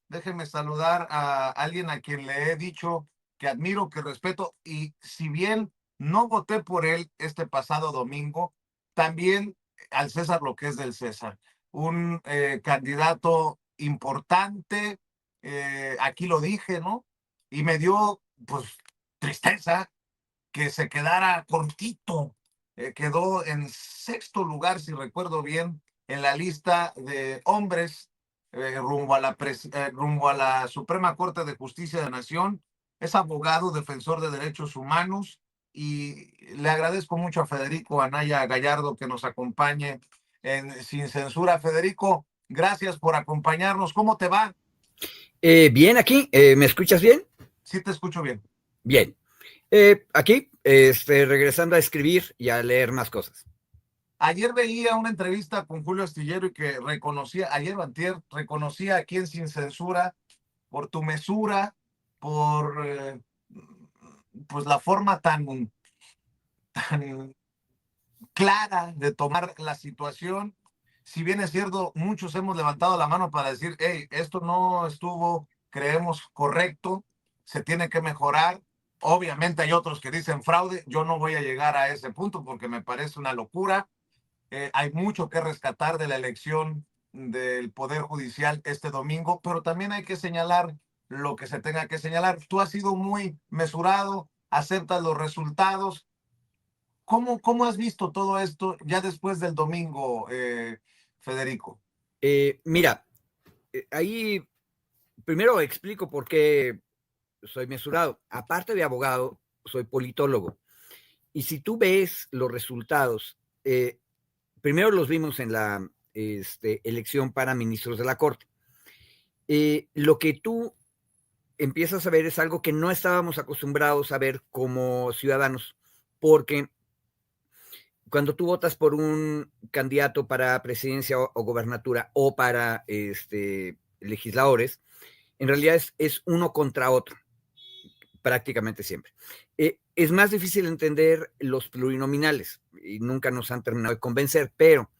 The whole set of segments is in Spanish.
déjeme saludar a alguien a quien le he dicho que admiro, que respeto, y si bien no voté por él este pasado domingo, también al César lo que es del César. Un candidato importante, aquí lo dije, ¿no? Y me dio, pues, tristeza que se quedara cortito. Quedó en sexto lugar, si recuerdo bien, en la lista de hombres rumbo a la Suprema Corte de Justicia de la Nación. Es abogado, defensor de derechos humanos, y le agradezco mucho a Federico Anaya Gallardo que nos acompañe en Sin Censura. Federico, gracias por acompañarnos. ¿Cómo te va? Bien, aquí, ¿me escuchas bien? Sí, te escucho bien. Bien. Aquí, regresando a escribir y a leer más cosas. Ayer veía una entrevista con Julio Astillero y que reconocía, ayer o antier, reconocía aquí en Sin Censura por tu mesura, por pues la forma tan clara de tomar la situación. Si bien es cierto, muchos hemos levantado la mano para decir, hey, esto no estuvo, creemos, correcto, se tiene que mejorar. Obviamente hay otros que dicen fraude, yo no voy a llegar a ese punto porque me parece una locura. Hay mucho que rescatar de la elección del Poder Judicial este domingo, pero también hay que señalar lo que se tenga que señalar. Tú has sido muy mesurado, aceptas los resultados. ¿Cómo has visto todo esto ya después del domingo, Federico? Mira, ahí primero explico por qué soy mesurado. Aparte de abogado, soy politólogo. Y si tú ves los resultados, primero los vimos en la elección para ministros de la Corte. Lo que tú empiezas a ver es algo que no estábamos acostumbrados a ver como ciudadanos, porque cuando tú votas por un candidato para presidencia o gobernatura o para legisladores, en realidad es uno contra otro, prácticamente siempre. Es más difícil entender los plurinominales y nunca nos han terminado de convencer, pero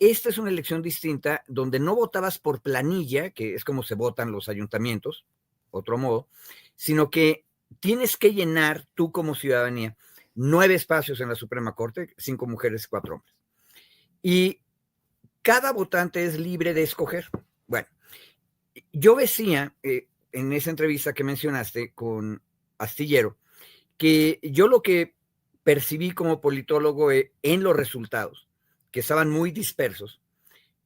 esta es una elección distinta donde no votabas por planilla, que es como se votan los ayuntamientos, otro modo, sino que tienes que llenar tú como ciudadanía 9 espacios en la Suprema Corte, 5 mujeres y 4 hombres. Y cada votante es libre de escoger. Bueno, yo decía en esa entrevista que mencionaste con Astillero, que yo lo que percibí como politólogo en los resultados, que estaban muy dispersos,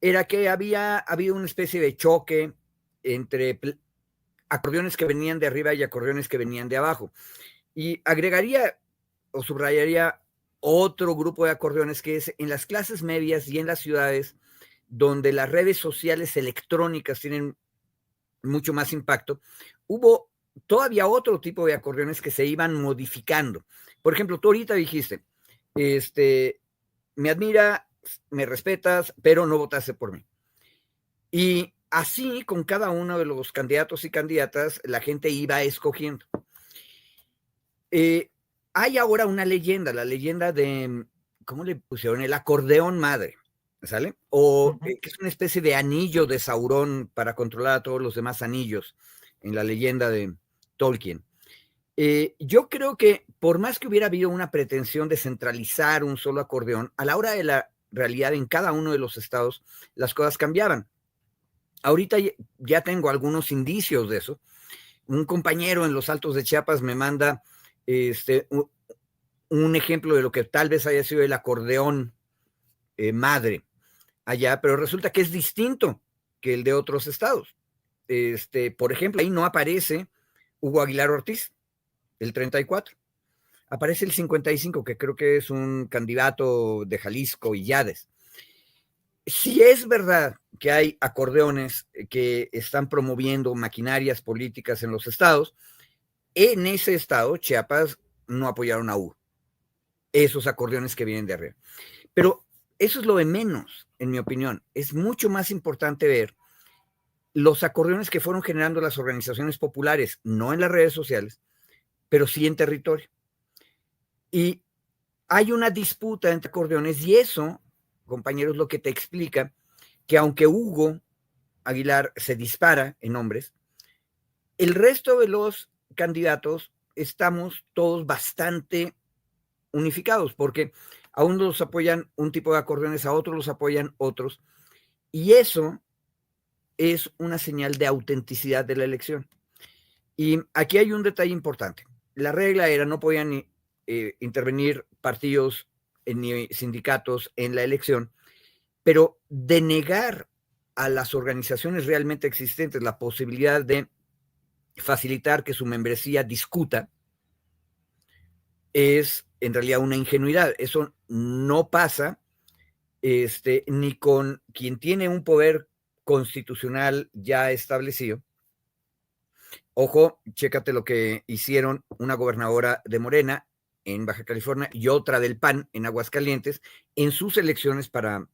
era que había habido una especie de choque entre acordeones que venían de arriba y acordeones que venían de abajo. Y agregaría o subrayaría otro grupo de acordeones que es en las clases medias y en las ciudades donde las redes sociales electrónicas tienen mucho más impacto, hubo todavía otro tipo de acordeones que se iban modificando. Por ejemplo, tú ahorita dijiste, me admira, me respetas, pero no votaste por mí. Y así con cada uno de los candidatos y candidatas, la gente iba escogiendo. Hay ahora una leyenda, la leyenda de, ¿cómo le pusieron? El acordeón madre, ¿sale? O que es una especie de anillo de Saurón para controlar a todos los demás anillos en la leyenda de Tolkien. Yo creo que por más que hubiera habido una pretensión de centralizar un solo acordeón, a la hora de la realidad en cada uno de los estados, las cosas cambiaban. Ahorita ya tengo algunos indicios de eso. Un compañero en los Altos de Chiapas me manda un ejemplo de lo que tal vez haya sido el acordeón madre allá, pero resulta que es distinto que el de otros estados. Por ejemplo, ahí no aparece Hugo Aguilar Ortiz, el 34. Aparece el 55, que creo que es un candidato de Jalisco y Yades. Si es verdad que hay acordeones que están promoviendo maquinarias políticas en los estados, en ese estado, Chiapas, no apoyaron a Hugo. Esos acordeones que vienen de arriba. Pero eso es lo de menos, en mi opinión. Es mucho más importante ver los acordeones que fueron generando las organizaciones populares, no en las redes sociales, pero sí en territorio. Y hay una disputa entre acordeones y eso, compañeros, lo que te explica que aunque Hugo Aguilar se dispara en hombres. El resto de los candidatos estamos todos bastante unificados, porque a unos los apoyan un tipo de acordeones, a otros los apoyan otros, y eso es una señal de autenticidad de la elección. Y aquí hay un detalle importante. La regla era no podían intervenir partidos ni sindicatos en la elección, pero denegar a las organizaciones realmente existentes la posibilidad de facilitar que su membresía discuta es en realidad una ingenuidad. Eso no pasa ni con quien tiene un poder constitucional ya establecido. Ojo, chécate lo que hicieron una gobernadora de Morena en Baja California y otra del PAN en Aguascalientes en sus elecciones para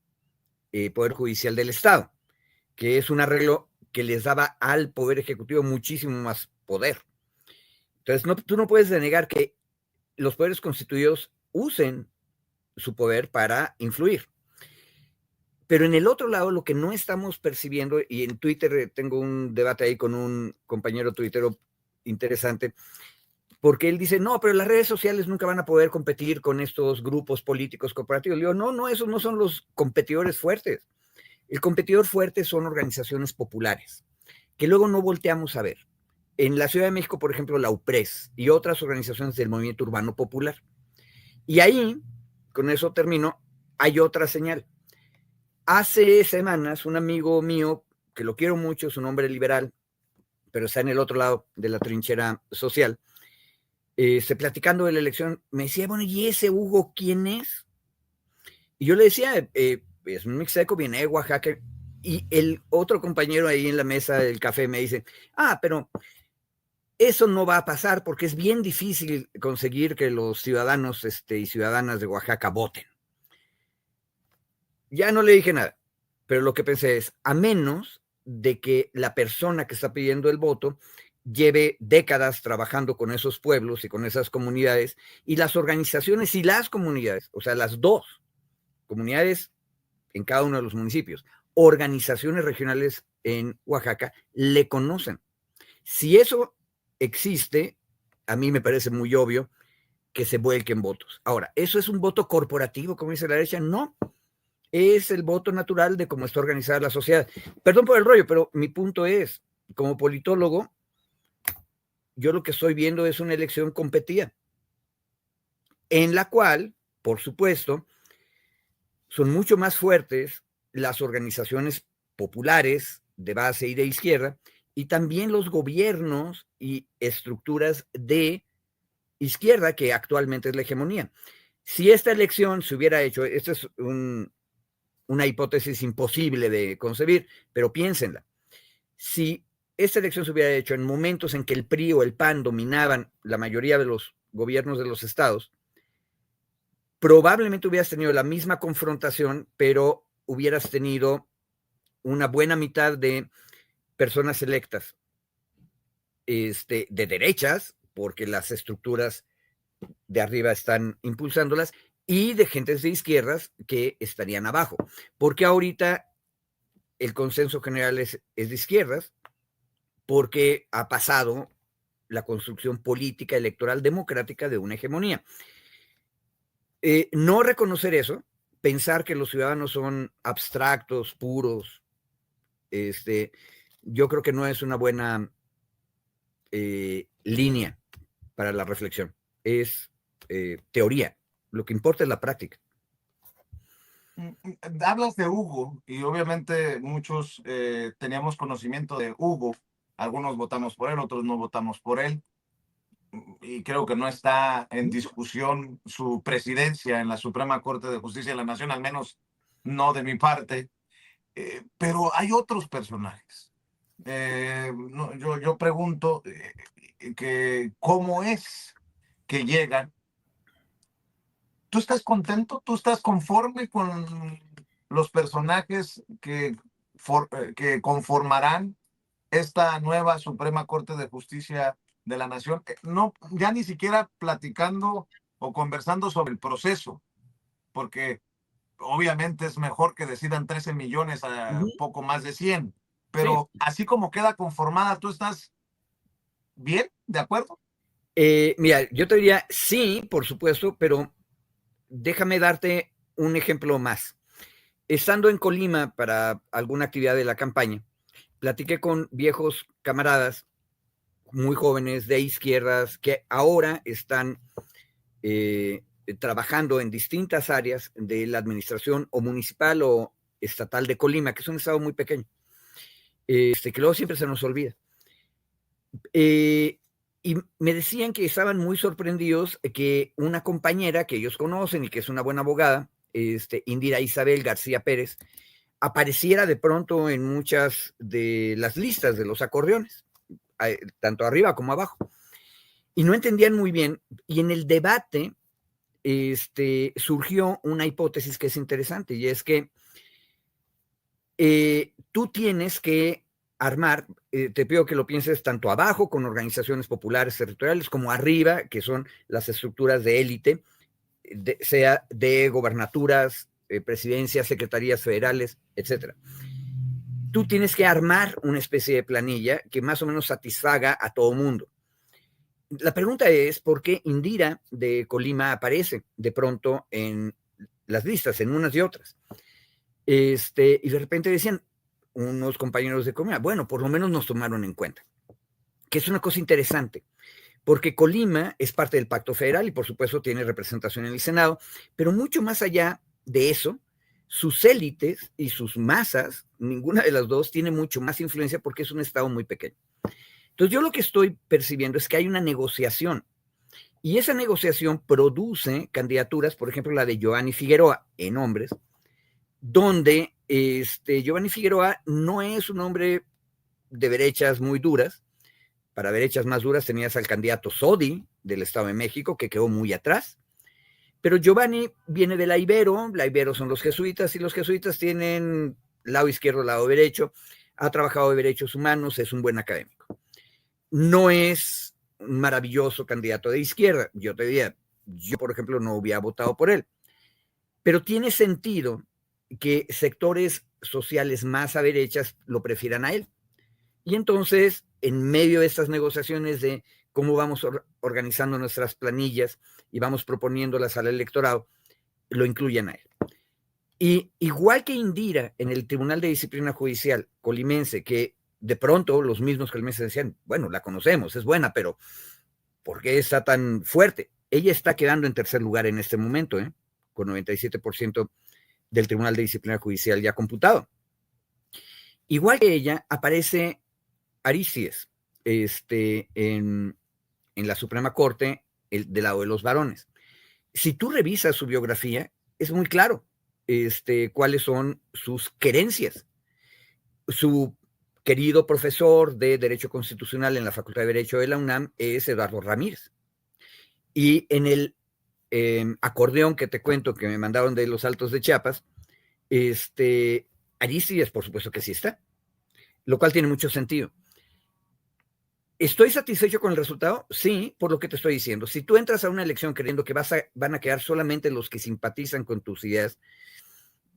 Poder Judicial del Estado, que es un arreglo que les daba al Poder Ejecutivo muchísimo más poder. Entonces, tú no puedes denegar que los poderes constituidos usen su poder para influir. Pero en el otro lado, lo que no estamos percibiendo, y en Twitter tengo un debate ahí con un compañero tuitero interesante, porque él dice, no, pero las redes sociales nunca van a poder competir con estos grupos políticos corporativos. Le digo, no, esos no son los competidores fuertes. El competidor fuerte son organizaciones populares, que luego no volteamos a ver. En la Ciudad de México, por ejemplo, la UPRES y otras organizaciones del movimiento urbano popular. Y ahí, con eso termino, hay otra señal. Hace semanas, un amigo mío, que lo quiero mucho, es un hombre liberal, pero está en el otro lado de la trinchera social, platicando de la elección, me decía, bueno, ¿y ese Hugo quién es? Y yo le decía, es un mixteco, viene de Oaxaca, y el otro compañero ahí en la mesa del café me dice, pero eso no va a pasar porque es bien difícil conseguir que los ciudadanos y ciudadanas de Oaxaca voten. Ya no le dije nada, pero lo que pensé es, a menos de que la persona que está pidiendo el voto lleve décadas trabajando con esos pueblos y con esas comunidades, y las organizaciones y las comunidades, o sea, las dos comunidades en cada uno de los municipios, organizaciones regionales en Oaxaca, le conocen. Si eso existe, a mí me parece muy obvio que se vuelquen votos. Ahora, ¿eso es un voto corporativo, como dice la derecha? No, es el voto natural de cómo está organizada la sociedad. Perdón por el rollo, pero mi punto es, como politólogo, yo lo que estoy viendo es una elección competida, en la cual, por supuesto, son mucho más fuertes las organizaciones populares de base y de izquierda, y también los gobiernos y estructuras de izquierda, que actualmente es la hegemonía. Si esta elección se hubiera hecho, esta es una hipótesis imposible de concebir, pero piénsenla. Si esta elección se hubiera hecho en momentos en que el PRI o el PAN dominaban la mayoría de los gobiernos de los estados, probablemente hubieras tenido la misma confrontación, pero hubieras tenido una buena mitad de personas electas de derechas, porque las estructuras de arriba están impulsándolas, y de gentes de izquierdas que estarían abajo. Porque ahorita el consenso general es de izquierdas, porque ha pasado la construcción política electoral democrática de una hegemonía. No reconocer eso, pensar que los ciudadanos son abstractos, puros, yo creo que no es una buena línea para la reflexión. Es teoría. Lo que importa es la práctica. Hablas de Hugo y obviamente muchos teníamos conocimiento de Hugo. Algunos votamos por él, otros no votamos por él. Y creo que no está en discusión su presidencia en la Suprema Corte de Justicia de la Nación, al menos no de mi parte. Pero hay otros personajes. No, yo pregunto que cómo es que llegan. ¿Tú estás contento? ¿Tú estás conforme con los personajes que conformarán esta nueva Suprema Corte de Justicia de la Nación? No, ya ni siquiera platicando o conversando sobre el proceso, porque obviamente es mejor que decidan 13 millones a poco más de 100. Sí. pero así como queda conformada, ¿tú estás bien? ¿De acuerdo? Mira, yo te diría sí, por supuesto, pero déjame darte un ejemplo más. Estando en Colima para alguna actividad de la campaña, platiqué con viejos camaradas muy jóvenes de izquierdas que ahora están trabajando en distintas áreas de la administración o municipal o estatal de Colima, que es un estado muy pequeño, que luego siempre se nos olvida. Y me decían que estaban muy sorprendidos que una compañera que ellos conocen y que es una buena abogada, Indira Isabel García Pérez, apareciera de pronto en muchas de las listas de los acordeones, tanto arriba como abajo. Y no entendían muy bien. Y en el debate surgió una hipótesis que es interesante, y es que tú tienes que armar, te pido que lo pienses tanto abajo con organizaciones populares territoriales como arriba, que son las estructuras de élite, sea de gobernaturas, presidencias, secretarías federales, etcétera. Tú tienes que armar una especie de planilla que más o menos satisfaga a todo mundo. La pregunta es, ¿por qué Indira de Colima aparece de pronto en las listas, en unas y otras? Y de repente decían unos compañeros de Colima, bueno, por lo menos nos tomaron en cuenta, que es una cosa interesante, porque Colima es parte del Pacto Federal y por supuesto tiene representación en el Senado, pero mucho más allá de eso, sus élites y sus masas, ninguna de las dos tiene mucho más influencia porque es un estado muy pequeño. Entonces yo lo que estoy percibiendo es que hay una negociación y esa negociación produce candidaturas, por ejemplo la de Giovanni Figueroa en hombres, donde Giovanni Figueroa no es un hombre de derechas muy duras. Para derechas más duras tenías al candidato Sodi del Estado de México, que quedó muy atrás. Pero Giovanni viene de la Ibero son los jesuitas, y los jesuitas tienen lado izquierdo, lado derecho, ha trabajado de derechos humanos, es un buen académico. No es un maravilloso candidato de izquierda, yo te diría, yo por ejemplo no hubiera votado por él, pero tiene sentido que sectores sociales más a derechas lo prefieran a él. Y entonces, en medio de estas negociaciones de cómo vamos organizando nuestras planillas y vamos proponiéndolas al electorado, lo incluyen a él. Y igual que Indira en el Tribunal de Disciplina Judicial colimense, que de pronto los mismos colimenses decían, bueno, la conocemos, es buena, pero ¿por qué está tan fuerte? Ella está quedando en tercer lugar en este momento, con 97% del Tribunal de Disciplina Judicial ya computado. Igual que ella, aparece Arístides en la Suprema Corte del lado de los varones. Si tú revisas su biografía, es muy claro cuáles son sus querencias. Su querido profesor de Derecho Constitucional en la Facultad de Derecho de la UNAM es Eduardo Ramírez. Y en el acordeón que te cuento que me mandaron de los Altos de Chiapas, Arístides, por supuesto que sí está, lo cual tiene mucho sentido. ¿Estoy satisfecho con el resultado? Sí, por lo que te estoy diciendo. Si tú entras a una elección creyendo que van a quedar solamente los que simpatizan con tus ideas,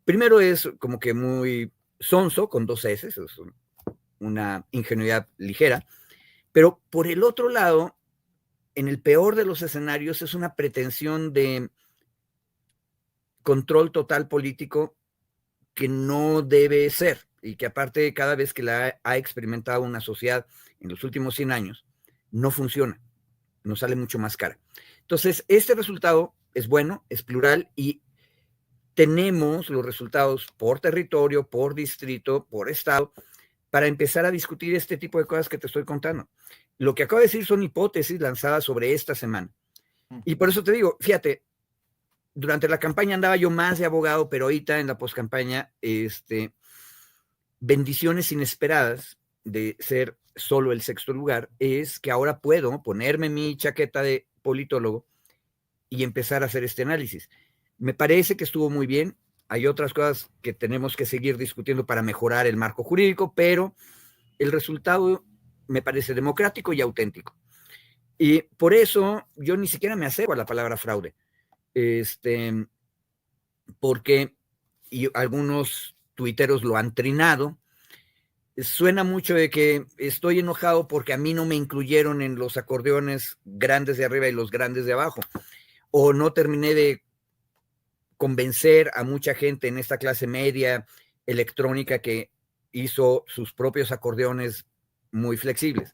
primero es como que muy sonso, con dos S, es una ingenuidad ligera, pero por el otro lado, en el peor de los escenarios, es una pretensión de control total político que no debe ser y que aparte cada vez que la ha experimentado una sociedad en los últimos 100 años, no funciona, nos sale mucho más cara. Entonces, este resultado es bueno, es plural y tenemos los resultados por territorio, por distrito, por estado, para empezar a discutir este tipo de cosas que te estoy contando. Lo que acabo de decir son hipótesis lanzadas sobre esta semana. Y por eso te digo, fíjate, durante la campaña andaba yo más de abogado, pero ahorita en la poscampaña, bendiciones inesperadas de ser solo el sexto lugar, es que ahora puedo ponerme mi chaqueta de politólogo y empezar a hacer este análisis. Me parece que estuvo muy bien. Hay otras cosas que tenemos que seguir discutiendo para mejorar el marco jurídico, pero el resultado me parece democrático y auténtico. Y por eso yo ni siquiera me acerco a la palabra fraude. Porque y algunos tuiteros lo han trinado, suena mucho de que estoy enojado porque a mí no me incluyeron en los acordeones grandes de arriba y los grandes de abajo, o no terminé de convencer a mucha gente en esta clase media electrónica que hizo sus propios acordeones muy flexibles.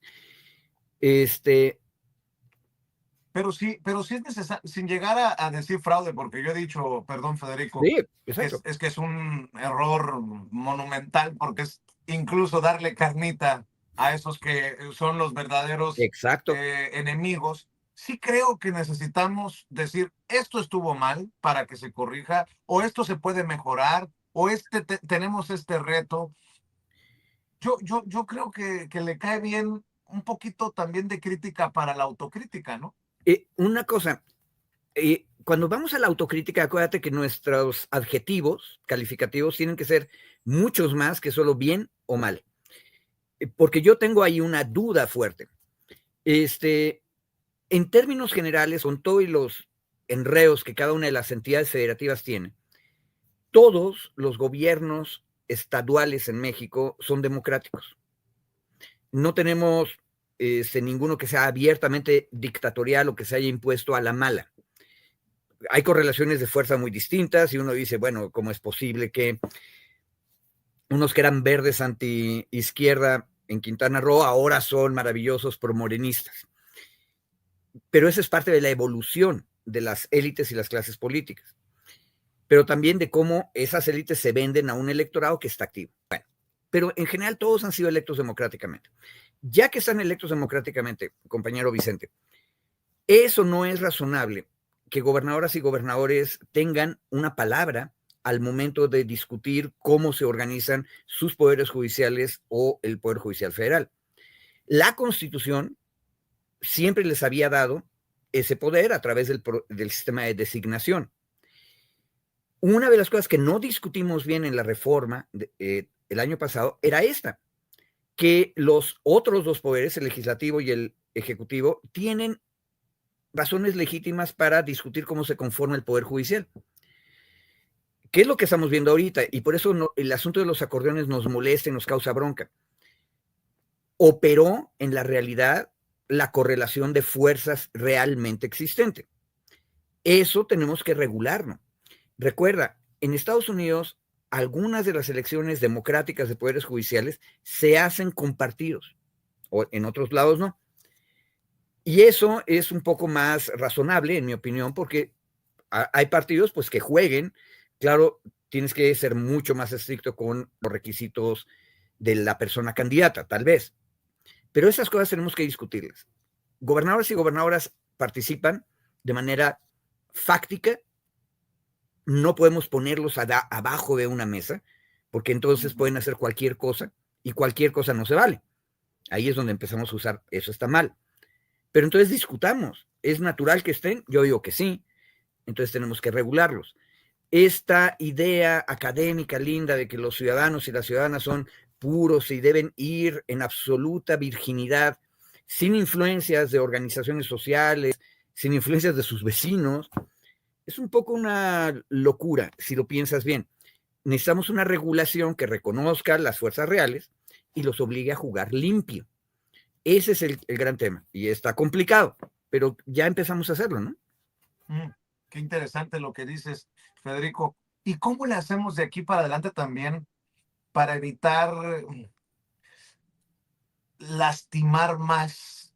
Pero sí es necesario, sin llegar a decir fraude, porque yo he dicho, perdón, Federico, Sí, exacto. que es un error monumental, porque es incluso darle carnita a esos que son los verdaderos Exacto. enemigos. Sí creo que necesitamos decir, esto estuvo mal para que se corrija, o esto se puede mejorar, o tenemos este reto. Yo creo que le cae bien un poquito también de crítica para la autocrítica, ¿no? Una cosa, cuando vamos a la autocrítica, acuérdate que nuestros adjetivos calificativos tienen que ser muchos más que solo bien o mal. Porque yo tengo ahí una duda fuerte. En términos generales, con todos los enredos que cada una de las entidades federativas tiene, todos los gobiernos estaduales en México son democráticos. No tenemos ninguno que sea abiertamente dictatorial o que se haya impuesto a la mala. Hay correlaciones de fuerza muy distintas y uno dice, bueno, ¿cómo es posible que unos que eran verdes anti-izquierda en Quintana Roo ahora son maravillosos pro-morenistas? Pero eso es parte de la evolución de las élites y las clases políticas, pero también de cómo esas élites se venden a un electorado que está activo. Bueno, pero en general todos han sido electos democráticamente. Ya que están electos democráticamente, compañero Vicente, eso no es razonable que gobernadoras y gobernadores tengan una palabra al momento de discutir cómo se organizan sus poderes judiciales o el Poder Judicial Federal. La Constitución siempre les había dado ese poder a través del sistema de designación. Una de las cosas que no discutimos bien en la reforma el año pasado era esta, que los otros dos poderes, el legislativo y el ejecutivo, tienen razones legítimas para discutir cómo se conforma el Poder Judicial. ¿Qué es lo que estamos viendo ahorita? Y por eso el asunto de los acordeones nos molesta y nos causa bronca. Operó en la realidad la correlación de fuerzas realmente existente. Eso tenemos que regularlo. Recuerda, en Estados Unidos, algunas de las elecciones democráticas de poderes judiciales se hacen con partidos, o en otros lados no. Y eso es un poco más razonable, en mi opinión, porque hay partidos pues que jueguen. Claro, tienes que ser mucho más estricto con los requisitos de la persona candidata, tal vez. Pero esas cosas tenemos que discutirlas. Gobernadores y gobernadoras participan de manera fáctica. No podemos ponerlos abajo de una mesa, porque entonces pueden hacer cualquier cosa y cualquier cosa no se vale. Ahí es donde empezamos a usar, eso está mal. Pero entonces discutamos, ¿es natural que estén? Yo digo que sí, entonces tenemos que regularlos. Esta idea académica linda de que los ciudadanos y las ciudadanas son puros y deben ir en absoluta virginidad, sin influencias de organizaciones sociales, sin influencias de sus vecinos, es un poco una locura, si lo piensas bien. Necesitamos una regulación que reconozca las fuerzas reales y los obligue a jugar limpio. Ese es el gran tema. Y está complicado, pero ya empezamos a hacerlo, ¿no? Qué interesante lo que dices, Federico. ¿Y cómo le hacemos de aquí para adelante también para evitar lastimar más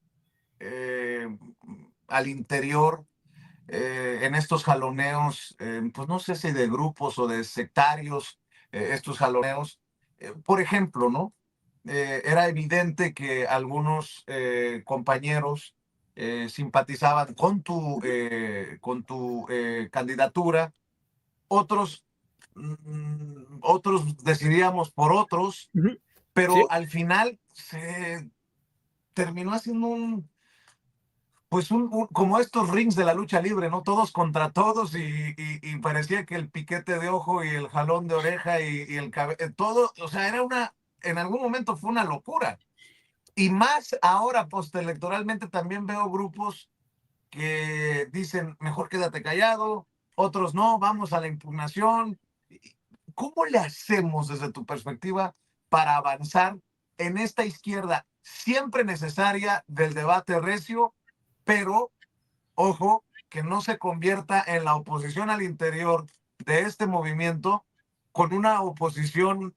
al interior en estos jaloneos, pues no sé si de grupos o de sectarios, estos jaloneos? Por ejemplo, ¿no? Era evidente que algunos compañeros simpatizaban con tu candidatura, otros, otros decidíamos por otros, Sí, pero al final se terminó haciendo como estos rings de la lucha libre, ¿no? Todos contra todos y parecía que el piquete de ojo y el jalón de oreja y el cabello, todo, o sea, en algún momento fue una locura. Y más ahora, postelectoralmente, también veo grupos que dicen, mejor quédate callado, otros no, vamos a la impugnación. ¿Cómo le hacemos desde tu perspectiva para avanzar en esta izquierda siempre necesaria del debate recio, pero ojo, que no se convierta en la oposición al interior de este movimiento con una oposición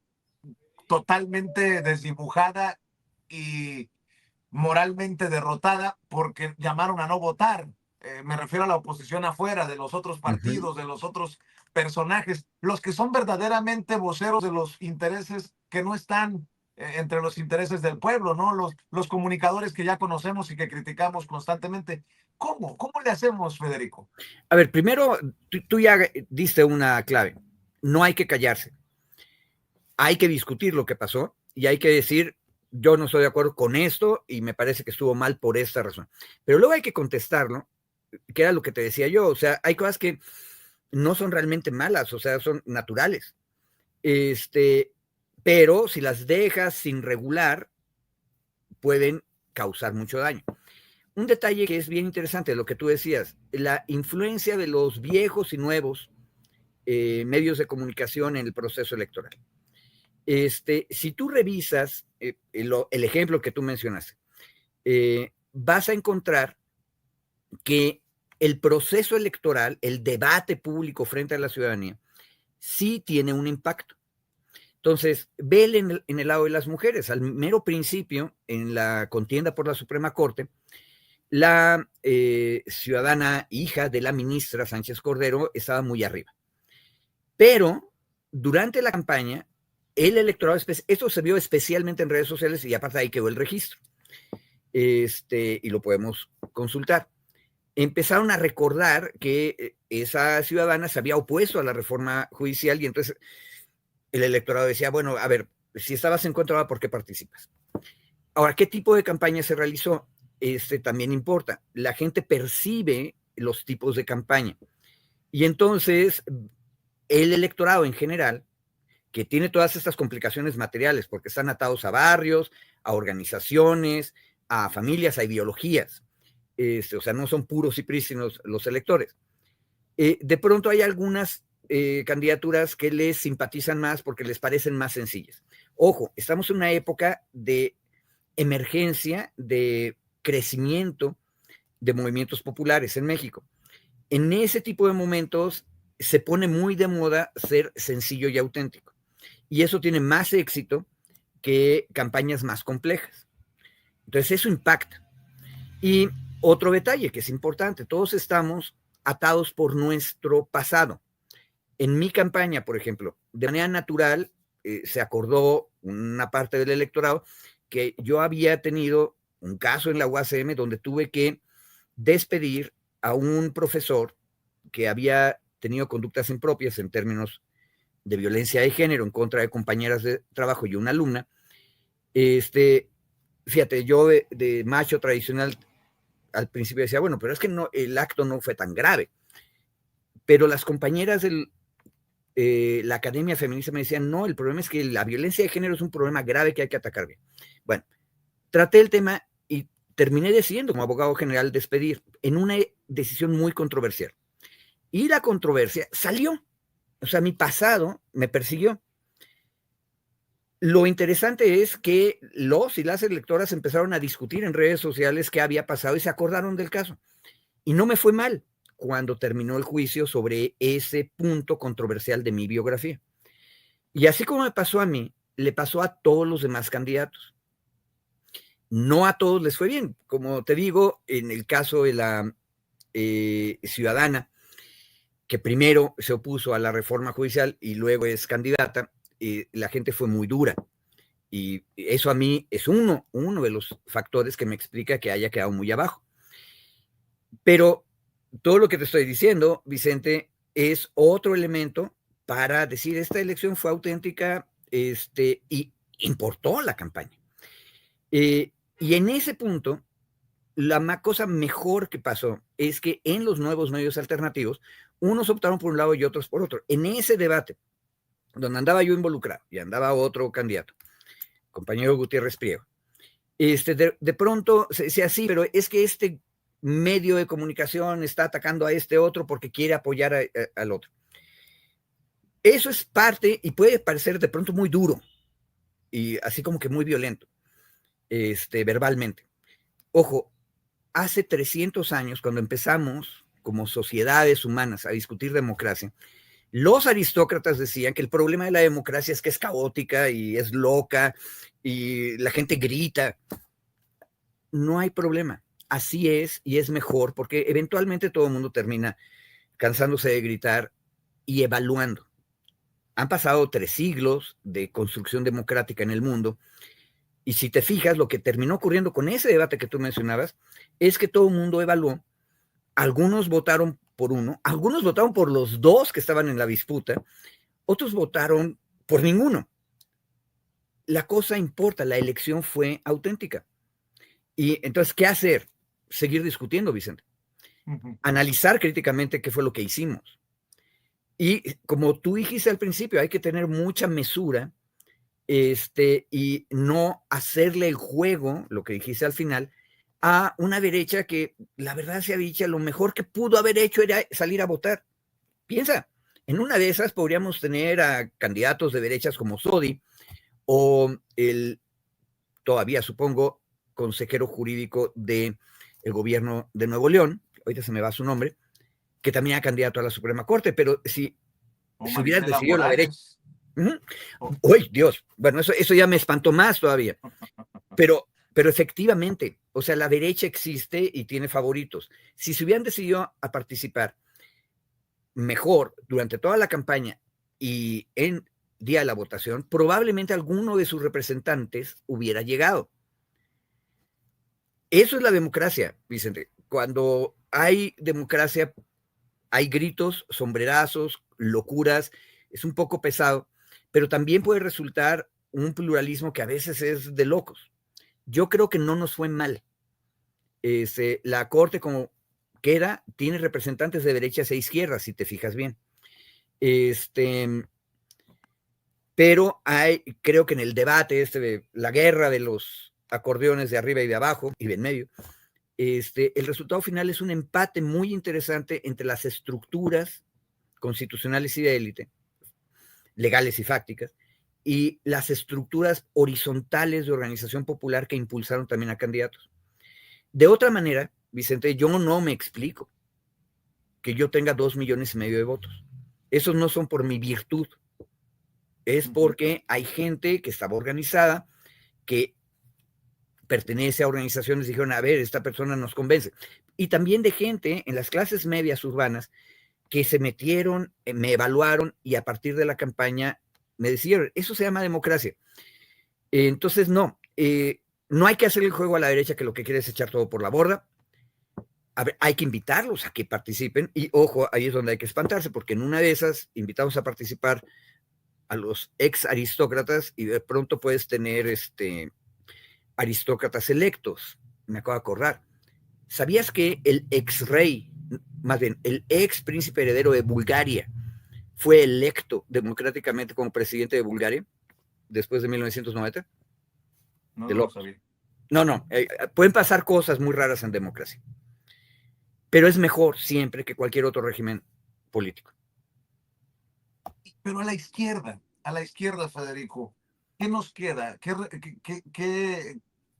totalmente desdibujada y moralmente derrotada porque llamaron a no votar. Me refiero a la oposición afuera, de los otros partidos, de los otros personajes, los que son verdaderamente voceros de los intereses que no están entre los intereses del pueblo, ¿no? Los comunicadores que ya conocemos y que criticamos constantemente. ¿Cómo? ¿Cómo le hacemos, Federico? A ver, primero, tú ya diste una clave. No hay que callarse. Hay que discutir lo que pasó y hay que decir, yo no estoy de acuerdo con esto y me parece que estuvo mal por esta razón. Pero luego hay que contestarlo, que era lo que te decía yo. O sea, hay cosas que no son realmente malas, o sea, son naturales. Pero si las dejas sin regular, pueden causar mucho daño. Un detalle que es bien interesante, lo que tú decías, la influencia de los viejos y nuevos medios de comunicación en el proceso electoral. Si tú revisas el ejemplo que tú mencionaste, vas a encontrar que el proceso electoral, el debate público frente a la ciudadanía, sí tiene un impacto. Entonces, ve en el lado de las mujeres. Al mero principio, en la contienda por la Suprema Corte, la ciudadana hija de la ministra Sánchez Cordero estaba muy arriba. Pero durante la campaña, el electorado, esto se vio especialmente en redes sociales y aparte ahí quedó el registro. Y lo podemos consultar. Empezaron a recordar que esa ciudadana se había opuesto a la reforma judicial y entonces el electorado decía, bueno, a ver, si estabas en contra, ¿por qué participas? Ahora, ¿qué tipo de campaña se realizó? También importa. La gente percibe los tipos de campaña. Y entonces, el electorado en general, que tiene todas estas complicaciones materiales, porque están atados a barrios, a organizaciones, a familias, a ideologías. O sea, no son puros y prístinos los electores. De pronto hay algunas candidaturas que les simpatizan más porque les parecen más sencillas. Ojo, estamos en una época de emergencia, de crecimiento de movimientos populares en México. En ese tipo de momentos se pone muy de moda ser sencillo y auténtico. Y eso tiene más éxito que campañas más complejas. Entonces eso impacta. Y otro detalle que es importante, todos estamos atados por nuestro pasado. En mi campaña, por ejemplo, de manera natural, se acordó una parte del electorado que yo había tenido un caso en la UACM donde tuve que despedir a un profesor que había tenido conductas impropias en términos de violencia de género en contra de compañeras de trabajo y una alumna. Fíjate, yo de macho tradicional al principio decía, bueno, pero es que no, el acto no fue tan grave. Pero las compañeras de la Academia Feminista me decían, no, el problema es que la violencia de género es un problema grave que hay que atacar bien. Bueno, traté el tema y terminé decidiendo como abogado general despedir en una decisión muy controversial. Y la controversia salió. O sea, mi pasado me persiguió. Lo interesante es que los y las electoras empezaron a discutir en redes sociales qué había pasado y se acordaron del caso. Y no me fue mal cuando terminó el juicio sobre ese punto controversial de mi biografía. Y así como me pasó a mí, le pasó a todos los demás candidatos. No a todos les fue bien. Como te digo, en el caso de la ciudadana, que primero se opuso a la reforma judicial y luego es candidata, la gente fue muy dura. Y eso a mí es uno de los factores que me explica que haya quedado muy abajo. Pero todo lo que te estoy diciendo, Vicente, es otro elemento para decir esta elección fue auténtica y importó la campaña. Y en ese punto, la cosa mejor que pasó es que en los nuevos medios alternativos, unos optaron por un lado y otros por otro. En ese debate, donde andaba yo involucrado y andaba otro candidato, compañero Gutiérrez Priego, de pronto se decía, sí, pero es que este medio de comunicación está atacando a este otro porque quiere apoyar al otro. Eso es parte y puede parecer de pronto muy duro y así como que muy violento. verbalmente. Ojo, hace 300 años, cuando empezamos como sociedades humanas a discutir democracia, los aristócratas decían que el problema de la democracia es que es caótica y es loca y la gente grita. No hay problema. Así es y es mejor porque eventualmente todo el mundo termina cansándose de gritar y evaluando. Han pasado 3 siglos de construcción democrática en el mundo y si te fijas, lo que terminó ocurriendo con ese debate que tú mencionabas es que todo el mundo evaluó. Algunos votaron por uno, algunos votaron por los dos que estaban en la disputa, otros votaron por ninguno. La cosa importa, la elección fue auténtica. Y entonces, ¿qué hacer? Seguir discutiendo, Vicente. Analizar críticamente qué fue lo que hicimos. Y como tú dijiste al principio, hay que tener mucha mesura y no hacerle el juego, lo que dijiste al final, a una derecha que, la verdad sea dicha, lo mejor que pudo haber hecho era salir a votar. Piensa, en una de esas podríamos tener a candidatos de derechas como Sodi o el, todavía supongo, consejero jurídico del gobierno de Nuevo León, ahorita se me va su nombre, que también era candidato a la Suprema Corte, pero si hubieran Marisela decidido la derecha. Morales. ¡Uy, Dios! Bueno, eso ya me espantó más todavía. Pero efectivamente, o sea, la derecha existe y tiene favoritos. Si se hubieran decidido a participar mejor durante toda la campaña y en día de la votación, probablemente alguno de sus representantes hubiera llegado. Eso es la democracia, Vicente. Cuando hay democracia, hay gritos, sombrerazos, locuras, es un poco pesado, pero también puede resultar un pluralismo que a veces es de locos. Yo creo que no nos fue mal. La Corte como queda tiene representantes de derechas e izquierdas, si te fijas bien. Pero creo que en el debate de la guerra de los acordeones de arriba y de abajo y de en medio, el resultado final es un empate muy interesante entre las estructuras constitucionales y de élite, legales y fácticas, y las estructuras horizontales de organización popular que impulsaron también a candidatos. De otra manera, Vicente, yo no me explico que yo tenga 2,5 millones de votos. Esos no son por mi virtud, es porque hay gente que estaba organizada, que pertenece a organizaciones, dijeron, a ver, esta persona nos convence. Y también de gente en las clases medias urbanas que se metieron, me evaluaron y a partir de la campaña me decidieron. Eso se llama democracia. Entonces, no hay que hacer el juego a la derecha que lo que quiere es echar todo por la borda. A ver, hay que invitarlos a que participen y ojo, ahí es donde hay que espantarse porque en una de esas invitamos a participar a los ex aristócratas y de pronto puedes tener aristócratas electos. Me acabo de acordar. ¿Sabías que el ex rey, más bien el ex príncipe heredero de Bulgaria, fue electo democráticamente como presidente de Bulgaria después de 1990? No, De no lo locos. sabía. No, pueden pasar cosas muy raras en democracia, pero es mejor siempre que cualquier otro régimen político. Pero a la izquierda, Federico, ¿qué nos queda?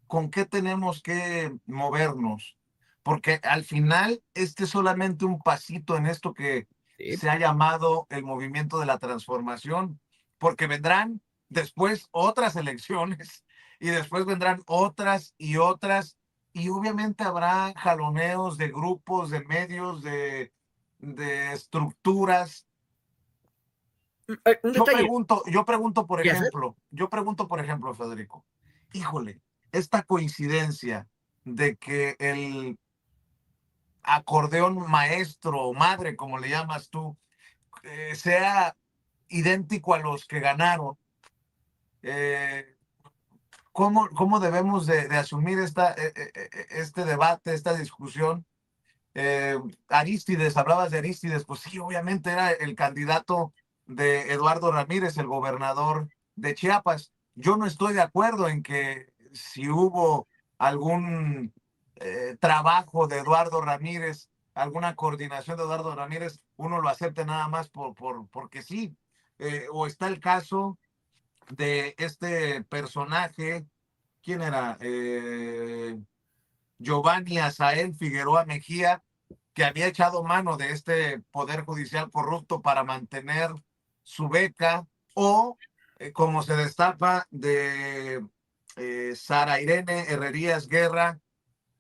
¿Con qué tenemos que movernos? Porque al final, este es solamente un pasito en esto que ¿Sí? se ha llamado el movimiento de la transformación, porque vendrán después otras elecciones y después vendrán otras y otras, y obviamente habrá jaloneos de grupos, de medios, de estructuras. Un detalle. Yo pregunto, por ejemplo, Federico, híjole, esta coincidencia de que el acordeón maestro o madre, como le llamas tú, sea idéntico a los que ganaron, eh, ¿cómo debemos de asumir este debate, esta discusión? Arístides, hablabas de Arístides, pues sí, obviamente era el candidato de Eduardo Ramírez, el gobernador de Chiapas. Yo no estoy de acuerdo en que si hubo algún trabajo de Eduardo Ramírez, alguna coordinación de Eduardo Ramírez, uno lo acepte nada más porque sí. O está el caso de este personaje ¿quién era? Giovanni Azael Figueroa Mejía, que había echado mano de este poder judicial corrupto para mantener su beca, o como se destapa de Sara Irene Herrerías Guerra,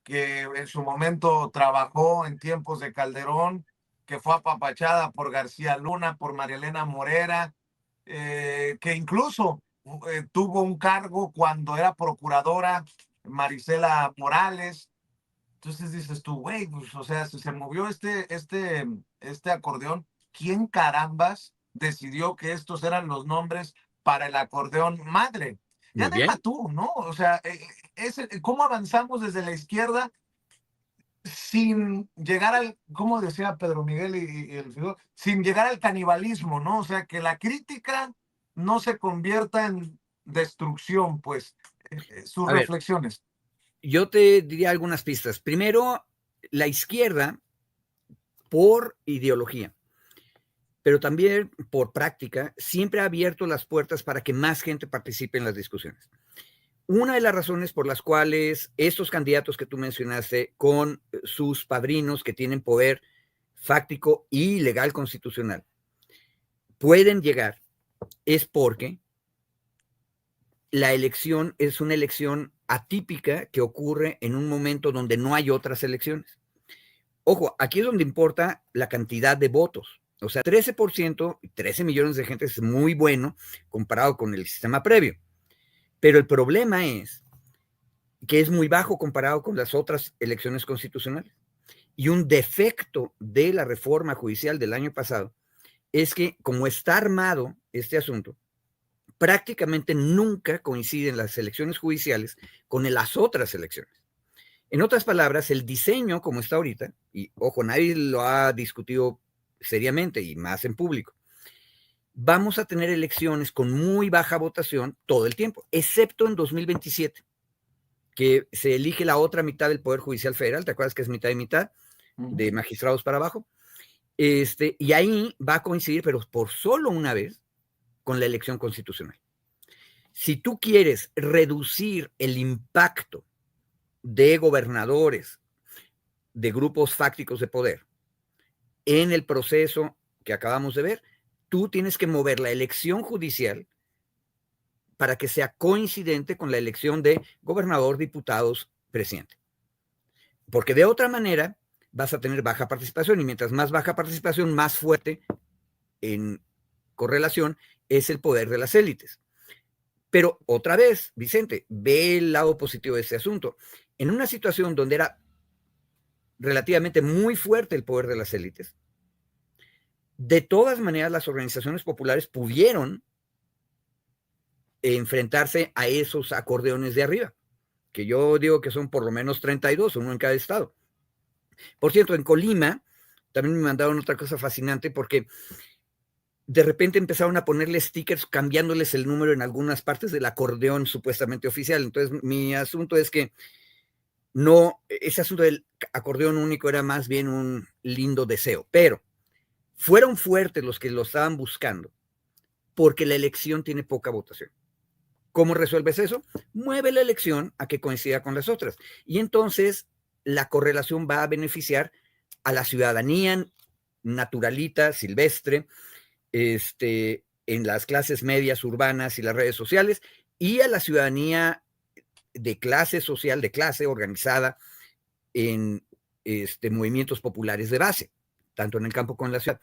que en su momento trabajó en tiempos de Calderón, que fue apapachada por García Luna, por María Elena Morera, que incluso tuvo un cargo cuando era procuradora Marisela Morales. Entonces dices tú, güey, pues, o sea, si se movió este acordeón, ¿quién carambas decidió que estos eran los nombres para el acordeón madre? Ya Muy deja bien. tú, ¿no? O sea, ¿cómo avanzamos desde la izquierda sin llegar al, como decía Pedro Miguel y el Fidel, sin llegar al canibalismo, ¿no? O sea, que la crítica no se convierta en destrucción, pues, sus A ver, reflexiones. yo te diría algunas pistas. Primero, la izquierda, por ideología, pero también por práctica, siempre ha abierto las puertas para que más gente participe en las discusiones. Una de las razones por las cuales estos candidatos que tú mencionaste, con sus padrinos que tienen poder fáctico y legal constitucional, pueden llegar, es porque la elección es una elección atípica que ocurre en un momento donde no hay otras elecciones. Ojo, aquí es donde importa la cantidad de votos. O sea, 13%, 13 millones de gente es muy bueno comparado con el sistema previo. Pero el problema es que es muy bajo comparado con las otras elecciones constitucionales. Y un defecto de la reforma judicial del año pasado es que, como está armado este asunto, prácticamente nunca coinciden las elecciones judiciales con las otras elecciones. En otras palabras, el diseño como está ahorita, y ojo, nadie lo ha discutido seriamente y más en público, vamos a tener elecciones con muy baja votación todo el tiempo, excepto en 2027, que se elige la otra mitad del Poder Judicial Federal, ¿te acuerdas que es mitad y mitad? De magistrados para abajo. Y ahí va a coincidir, pero por solo una vez, con la elección constitucional. Si tú quieres reducir el impacto de gobernadores, de grupos fácticos de poder, en el proceso que acabamos de ver, tú tienes que mover la elección judicial para que sea coincidente con la elección de gobernador, diputados, presidente. Porque de otra manera vas a tener baja participación, y mientras más baja participación, más fuerte en correlación es el poder de las élites. Pero otra vez, Vicente, ve el lado positivo de este asunto. En una situación donde era relativamente muy fuerte el poder de las élites, de todas maneras las organizaciones populares pudieron enfrentarse a esos acordeones de arriba, que yo digo que son por lo menos 32, uno en cada estado. Por cierto, en Colima también me mandaron otra cosa fascinante, porque de repente empezaron a ponerle stickers cambiándoles el número en algunas partes del acordeón supuestamente oficial. Entonces, mi asunto es que no, ese asunto del acordeón único era más bien un lindo deseo, pero fueron fuertes los que lo estaban buscando porque la elección tiene poca votación. ¿Cómo resuelves eso? Mueve la elección a que coincida con las otras. Y entonces la correlación va a beneficiar a la ciudadanía naturalita, silvestre, en las clases medias urbanas y las redes sociales, y a la ciudadanía de clase social, de clase organizada en movimientos populares de base, tanto en el campo como en la ciudad.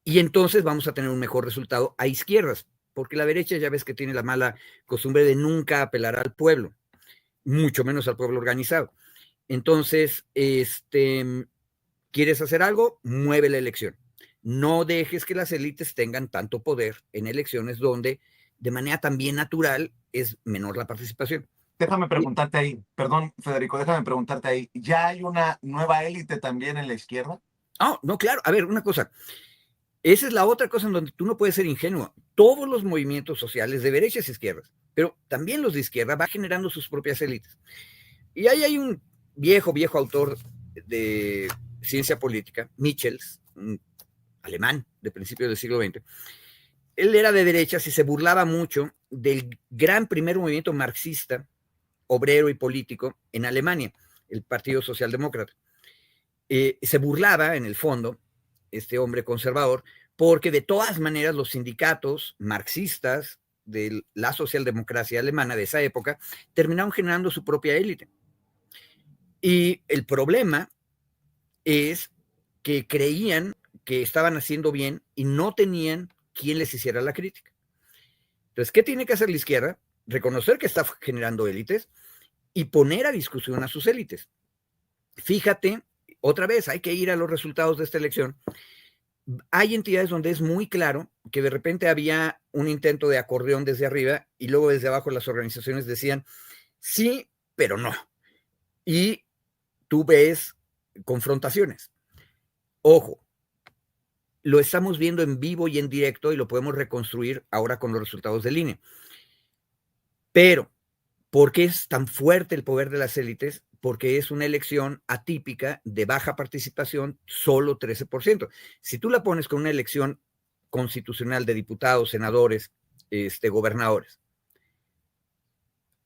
Y entonces vamos a tener un mejor resultado a izquierdas, porque la derecha ya ves que tiene la mala costumbre de nunca apelar al pueblo, mucho menos al pueblo organizado. Entonces, ¿quieres hacer algo? Mueve la elección. No dejes que las élites tengan tanto poder en elecciones donde de manera también natural es menor la participación. Déjame preguntarte ahí, perdón, Federico, déjame preguntarte ahí, ¿ya hay una nueva élite también en la izquierda? Oh, no, claro. A ver, una cosa. Esa es la otra cosa en donde tú no puedes ser ingenuo. Todos los movimientos sociales de derechas y izquierdas, pero también los de izquierda, van generando sus propias élites. Y ahí hay un viejo autor de ciencia política, Michels, un alemán de principios del siglo XX. Él era de derechas y se burlaba mucho del gran primer movimiento marxista obrero y político en Alemania, el Partido Socialdemócrata. Se burlaba, en el fondo, este hombre conservador, porque de todas maneras los sindicatos marxistas de la socialdemocracia alemana de esa época terminaron generando su propia élite. Y el problema es que creían que estaban haciendo bien y no tenían quien les hiciera la crítica. Entonces, ¿qué tiene que hacer la izquierda? Reconocer que está generando élites y poner a discusión a sus élites. Fíjate, otra vez, hay que ir a los resultados de esta elección. Hay entidades donde es muy claro que de repente había un intento de acordeón desde arriba y luego desde abajo las organizaciones decían sí, pero no. Y tú ves confrontaciones. Ojo, lo estamos viendo en vivo y en directo y lo podemos reconstruir ahora con los resultados del INE. Pero, ¿por qué es tan fuerte el poder de las élites? Porque es una elección atípica de baja participación, solo 13%. Si tú la pones con una elección constitucional de diputados, senadores, gobernadores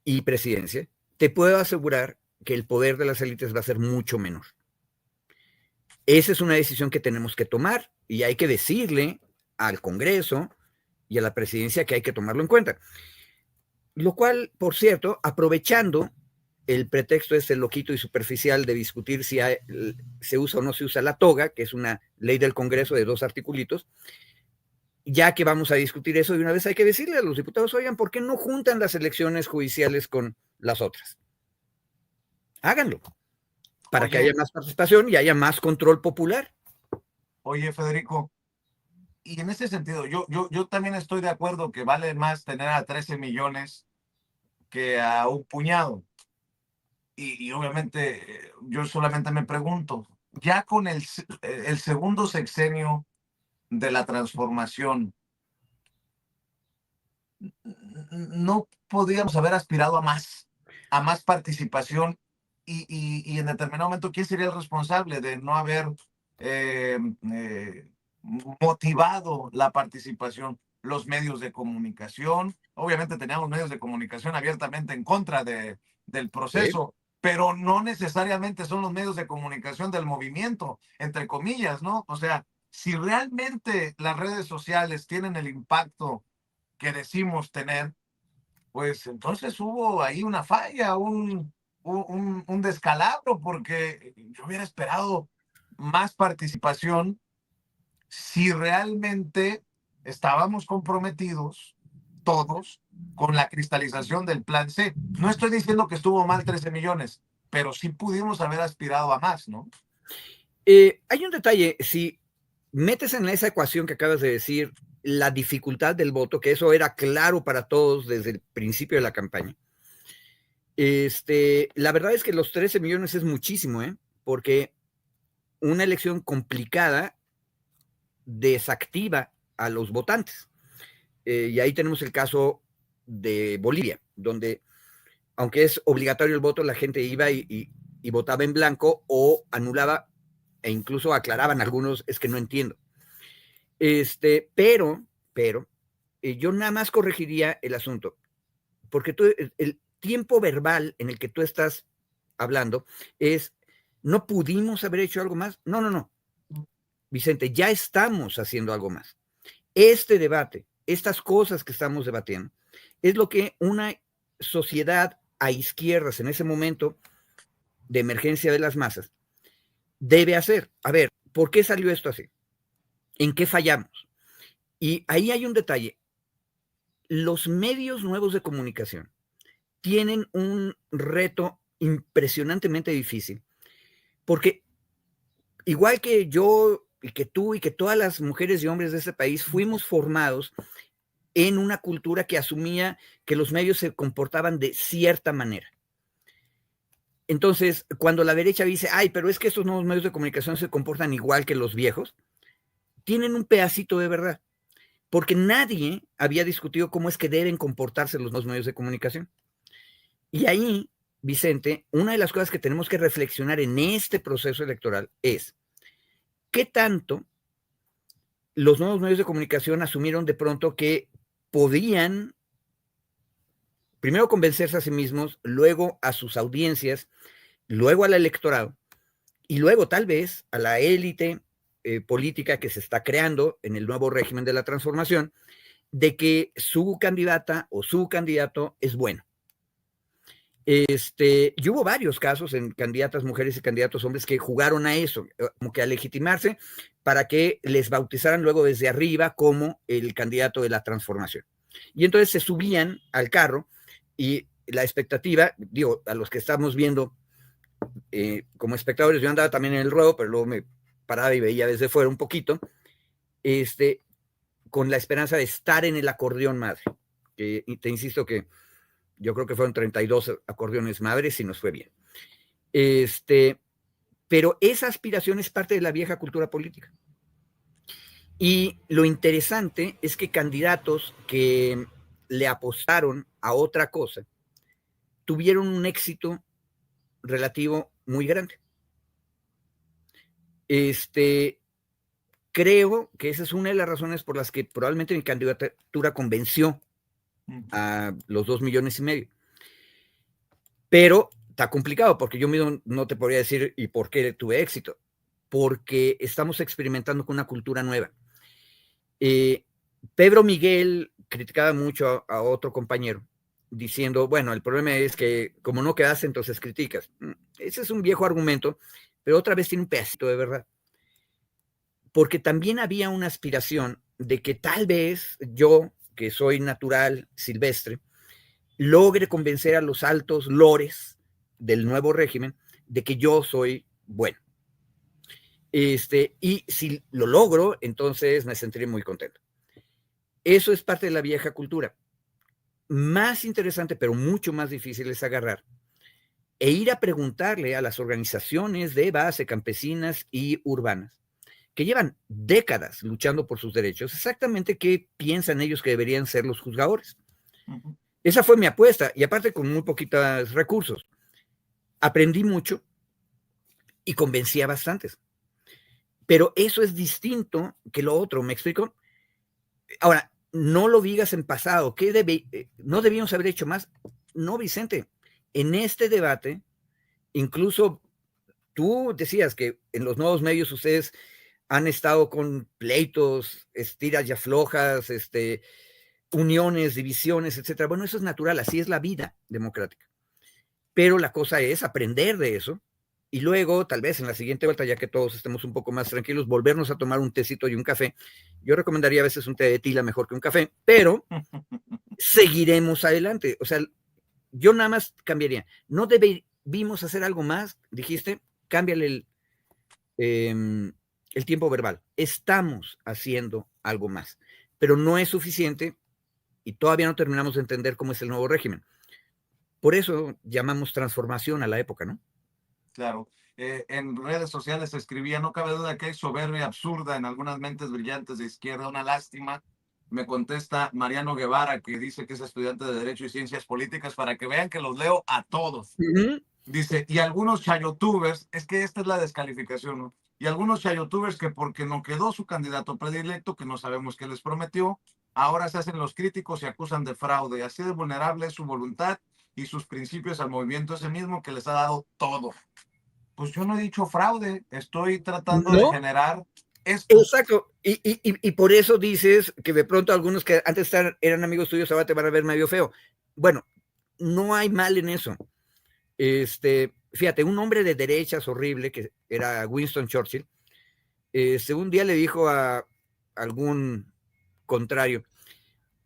y presidencia, te puedo asegurar que el poder de las élites va a ser mucho menor. Esa es una decisión que tenemos que tomar y hay que decirle al Congreso y a la presidencia que hay que tomarlo en cuenta. Lo cual, por cierto, aprovechando el pretexto este loquito y superficial de discutir si se usa o no se usa la toga, que es una ley del Congreso de 2 articulitos, ya que vamos a discutir eso de una vez hay que decirle a los diputados, oigan, ¿por qué no juntan las elecciones judiciales con las otras? Háganlo, para que haya más participación y haya más control popular. Oye, Federico, y en ese sentido, yo también estoy de acuerdo que vale más tener a 13 millones que a un puñado. Y obviamente yo solamente me pregunto, ya con el segundo sexenio de la transformación, no podríamos haber aspirado a más participación y en determinado momento, ¿quién sería el responsable de no haber eh, eh, motivado la participación? Los medios de comunicación. Obviamente teníamos medios de comunicación abiertamente en contra del proceso, pero no necesariamente son los medios de comunicación del movimiento, entre comillas, ¿no? O sea, si realmente las redes sociales tienen el impacto que decimos tener, pues entonces hubo ahí una falla, un descalabro, porque yo hubiera esperado más participación si realmente estábamos comprometidos todos con la cristalización del plan C. No estoy diciendo que estuvo mal 13 millones, pero sí pudimos haber aspirado a más, ¿no? Hay un detalle, si metes en esa ecuación que acabas de decir la dificultad del voto, que eso era claro para todos desde el principio de la campaña. La verdad es que los 13 millones es muchísimo, porque una elección complicada desactiva a los votantes. Y ahí tenemos el caso de Bolivia, donde, aunque es obligatorio el voto, la gente iba y votaba en blanco o anulaba e incluso aclaraban algunos, es que no entiendo. Pero yo nada más corregiría el asunto, porque tú, el tiempo verbal en el que tú estás hablando es, ¿no pudimos haber hecho algo más? No. Vicente, ya estamos haciendo algo más. Este debate, estas cosas que estamos debatiendo, es lo que una sociedad a izquierdas en ese momento de emergencia de las masas debe hacer. A ver, ¿por qué salió esto así? ¿En qué fallamos? Y ahí hay un detalle. Los medios nuevos de comunicación tienen un reto impresionantemente difícil, porque igual que yo y que tú y que todas las mujeres y hombres de este país fuimos formados en una cultura que asumía que los medios se comportaban de cierta manera. Entonces, cuando la derecha dice, ay, pero es que estos nuevos medios de comunicación se comportan igual que los viejos, tienen un pedacito de verdad, porque nadie había discutido cómo es que deben comportarse los nuevos medios de comunicación. Y ahí, Vicente, una de las cosas que tenemos que reflexionar en este proceso electoral es qué tanto los nuevos medios de comunicación asumieron de pronto que podían primero convencerse a sí mismos, luego a sus audiencias, luego al electorado y luego tal vez a la élite política que se está creando en el nuevo régimen de la transformación, de que su candidata o su candidato es bueno. Y hubo varios casos en candidatas mujeres y candidatos hombres que jugaron a eso, como que a legitimarse para que les bautizaran luego desde arriba como el candidato de la transformación. Y entonces se subían al carro y la expectativa, digo, a los que estamos viendo como espectadores, yo andaba también en el ruedo, pero luego me paraba y veía desde fuera un poquito, con la esperanza de estar en el acordeón madre. Y te insisto que yo creo que fueron 32 acordeones madres y nos fue bien. Pero esa aspiración es parte de la vieja cultura política. Y lo interesante es que candidatos que le apostaron a otra cosa tuvieron un éxito relativo muy grande. Creo que esa es una de las razones por las que probablemente mi candidatura convenció a los 2,5 millones. Pero está complicado porque yo mismo no te podría decir y por qué tuve éxito, porque estamos experimentando con una cultura nueva. Pedro Miguel criticaba mucho a otro compañero diciendo, bueno, el problema es que como no quedaste, entonces criticas. Ese es un viejo argumento, pero otra vez tiene un pedacito de verdad. Porque también había una aspiración de que tal vez yo, que soy natural, silvestre, logre convencer a los altos lores del nuevo régimen de que yo soy bueno. Y si lo logro, entonces me sentiré muy contento. Eso es parte de la vieja cultura. Más interesante, pero mucho más difícil es agarrar e ir a preguntarle a las organizaciones de base campesinas y urbanas que llevan décadas luchando por sus derechos, exactamente qué piensan ellos que deberían ser los juzgadores. Esa fue mi apuesta, y aparte con muy poquitos recursos. Aprendí mucho y convencí a bastantes. Pero eso es distinto que lo otro, ¿me explico? Ahora, no lo digas en pasado, ¿no debíamos haber hecho más? No, Vicente, en este debate, incluso tú decías que en los nuevos medios ustedes han estado con pleitos, estiras y aflojas, uniones, divisiones, etcétera. Bueno, eso es natural, así es la vida democrática. Pero la cosa es aprender de eso y luego, tal vez en la siguiente vuelta, ya que todos estemos un poco más tranquilos, volvernos a tomar un tecito y un café. Yo recomendaría a veces un té de tila mejor que un café, pero seguiremos adelante. O sea, yo nada más cambiaría. No debimos hacer algo más, dijiste, cámbiale el tiempo verbal. Estamos haciendo algo más, pero no es suficiente y todavía no terminamos de entender cómo es el nuevo régimen. Por eso llamamos transformación a la época, ¿no? Claro. En redes sociales se escribía, no cabe duda que hay soberbia absurda en algunas mentes brillantes de izquierda, una lástima. Me contesta Mariano Guevara, que dice que es estudiante de Derecho y Ciencias Políticas, para que vean que los leo a todos. Dice, y algunos chayotubers, es que esta es la descalificación, ¿no? Y algunos chayotubers que porque no quedó su candidato predilecto, que no sabemos qué les prometió, ahora se hacen los críticos y acusan de fraude. Así de vulnerable es su voluntad y sus principios al movimiento ese mismo que les ha dado todo. Pues yo no he dicho fraude, estoy tratando de generar esto. Exacto, y por eso dices que de pronto algunos que antes eran amigos tuyos ahora te van a ver medio feo. Bueno, no hay mal en eso. Fíjate, un hombre de derechas horrible que era Winston Churchill, un día le dijo a algún contrario,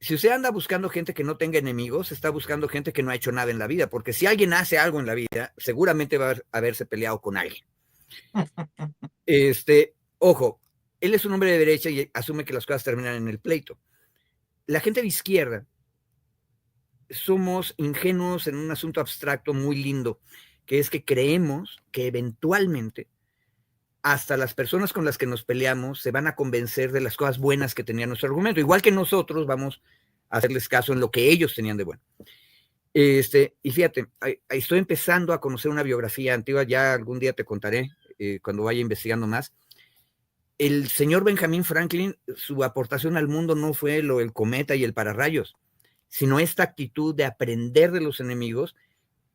si usted anda buscando gente que no tenga enemigos, está buscando gente que no ha hecho nada en la vida, porque si alguien hace algo en la vida, seguramente va a haberse peleado con alguien. Ojo, él es un hombre de derecha y asume que las cosas terminan en el pleito. La gente de izquierda somos ingenuos en un asunto abstracto muy lindo, que es que creemos que eventualmente hasta las personas con las que nos peleamos se van a convencer de las cosas buenas que tenía nuestro argumento, igual que nosotros vamos a hacerles caso en lo que ellos tenían de bueno. Y fíjate, estoy empezando a conocer una biografía antigua, ya algún día te contaré cuando vaya investigando más. El señor Benjamin Franklin, su aportación al mundo no fue el cometa y el pararrayos, sino esta actitud de aprender de los enemigos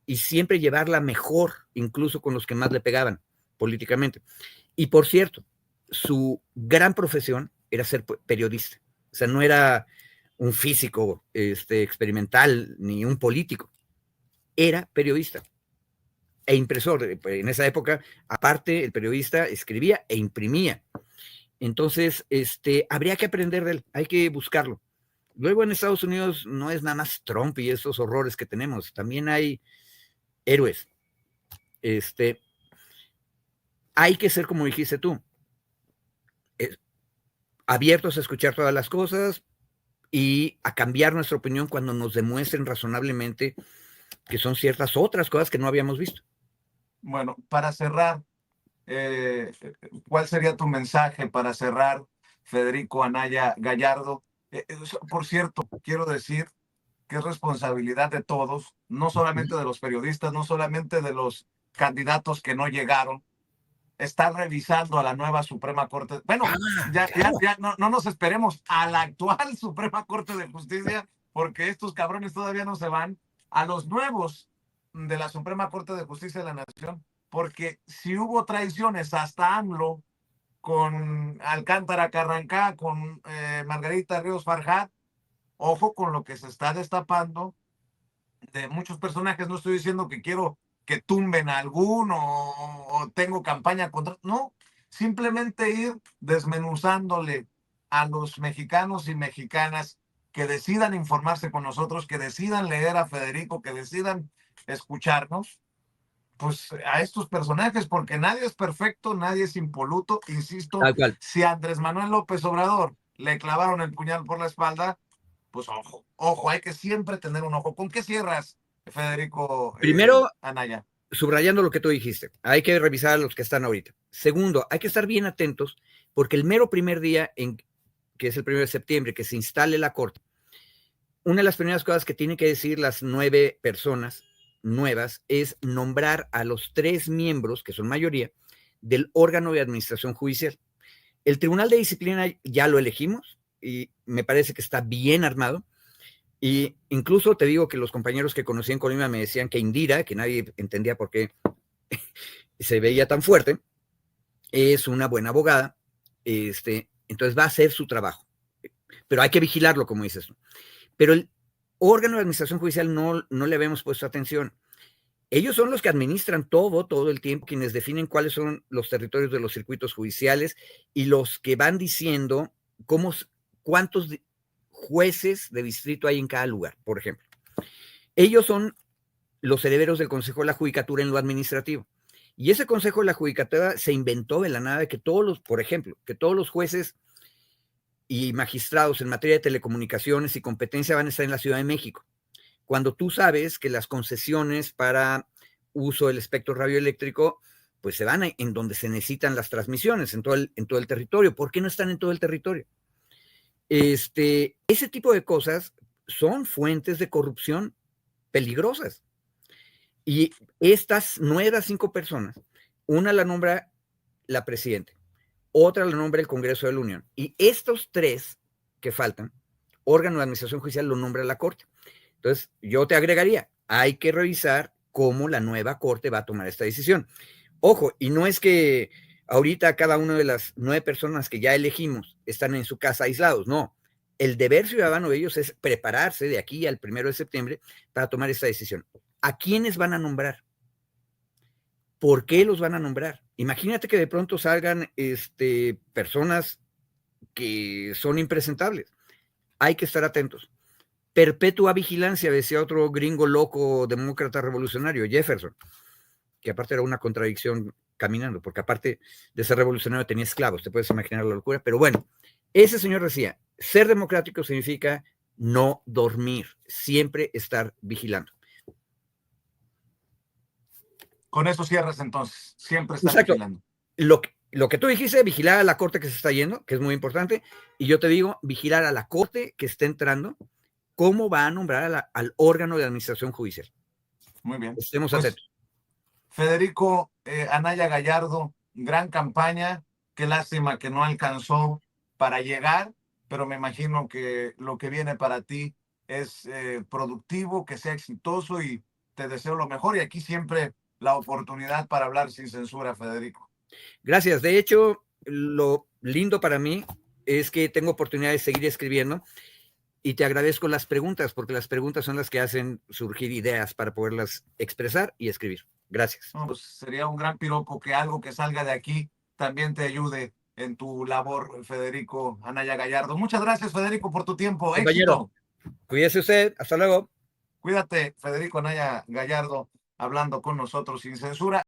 y siempre llevarla mejor, incluso con los que más le pegaban políticamente. Y por cierto, su gran profesión era ser periodista. O sea, no era un físico experimental ni un político. Era periodista e impresor. En esa época, aparte, el periodista escribía e imprimía. Entonces, habría que aprender de él, hay que buscarlo. Luego en Estados Unidos no es nada más Trump y esos horrores que tenemos, también hay héroes. Hay que ser como dijiste tú, abiertos a escuchar todas las cosas y a cambiar nuestra opinión cuando nos demuestren razonablemente que son ciertas otras cosas que no habíamos visto. Bueno, para cerrar, ¿cuál sería tu mensaje para cerrar, Federico Anaya Gallardo? Por cierto, quiero decir que es responsabilidad de todos, no solamente de los periodistas, no solamente de los candidatos que no llegaron, estar revisando a la nueva Suprema Corte. Bueno, ya no nos esperemos a la actual Suprema Corte de Justicia, porque estos cabrones todavía no se van, a los nuevos de la Suprema Corte de Justicia de la Nación, porque si hubo traiciones hasta AMLO con Alcántara Carrancá, con Margarita Ríos Farjat, ojo con lo que se está destapando de muchos personajes. No estoy diciendo que quiero que tumben a alguno o tengo campaña contra, no, simplemente ir desmenuzándole a los mexicanos y mexicanas que decidan informarse con nosotros, que decidan leer a Federico, que decidan escucharnos, pues a estos personajes, porque nadie es perfecto, nadie es impoluto, insisto. Tal cual. Si a Andrés Manuel López Obrador le clavaron el puñal por la espalda, pues ojo, hay que siempre tener un ojo. ¿Con qué cierras, Federico Primero, Anaya? subrayando lo que tú dijiste, hay que revisar a los que están ahorita. Segundo, hay que estar bien atentos porque el mero primer día, que es el 1 de septiembre, que se instale la Corte, una de las primeras cosas que tienen que decir las 9 personas nuevas es nombrar a los 3 miembros, que son mayoría, del órgano de administración judicial. El Tribunal de Disciplina ya lo elegimos y me parece que está bien armado. Y incluso te digo que los compañeros que conocí en Colima me decían que Indira, que nadie entendía por qué se veía tan fuerte, es una buena abogada, entonces va a hacer su trabajo. Pero hay que vigilarlo, como dices tú. Pero el órgano de administración judicial no le habíamos puesto atención. Ellos son los que administran todo el tiempo, quienes definen cuáles son los territorios de los circuitos judiciales y los que van diciendo cuántos jueces de distrito hay en cada lugar, por ejemplo. Ellos son los herederos del Consejo de la Judicatura en lo administrativo. Y ese Consejo de la Judicatura se inventó de la nada de que por ejemplo, que todos los jueces y magistrados en materia de telecomunicaciones y competencia van a estar en la Ciudad de México. Cuando tú sabes que las concesiones para uso del espectro radioeléctrico, pues se van en donde se necesitan las transmisiones, en todo el territorio. ¿Por qué no están en todo el territorio? Ese tipo de cosas son fuentes de corrupción peligrosas. Y estas nuevas 5 personas, una la nombra la presidenta, otra la nombra el Congreso de la Unión, y estos 3 que faltan, órgano de administración judicial lo nombra la Corte. Entonces, yo te agregaría, hay que revisar cómo la nueva Corte va a tomar esta decisión. Ojo, y no es que ahorita cada una de las 9 personas que ya elegimos están en su casa aislados, no. El deber ciudadano de ellos es prepararse de aquí al 1 de septiembre para tomar esta decisión. ¿A quiénes van a nombrar? ¿Por qué los van a nombrar? Imagínate que de pronto salgan personas que son impresentables. Hay que estar atentos. Perpetua vigilancia, decía otro gringo loco demócrata revolucionario, Jefferson, que aparte era una contradicción caminando, porque aparte de ser revolucionario tenía esclavos, te puedes imaginar la locura, pero bueno, ese señor decía, ser democrático significa no dormir, siempre estar vigilando. Con eso cierras entonces, siempre estar vigilando. Lo que tú dijiste, vigilar a la Corte que se está yendo, que es muy importante, y yo te digo, vigilar a la Corte que está entrando, cómo va a nombrar al órgano de administración judicial. Muy bien. Estemos atentos. Federico Anaya Gallardo, gran campaña, qué lástima que no alcanzó para llegar, pero me imagino que lo que viene para ti es productivo, que sea exitoso y te deseo lo mejor. Y aquí siempre la oportunidad para hablar sin censura, Federico. Gracias. De hecho, lo lindo para mí es que tengo oportunidad de seguir escribiendo y te agradezco las preguntas, porque las preguntas son las que hacen surgir ideas para poderlas expresar y escribir. Gracias. No, pues sería un gran piropo que algo que salga de aquí también te ayude en tu labor, Federico Anaya Gallardo. Muchas gracias, Federico, por tu tiempo. Compañero, Éxito. cuídese usted. Hasta luego. Cuídate, Federico Anaya Gallardo, hablando con nosotros sin censura.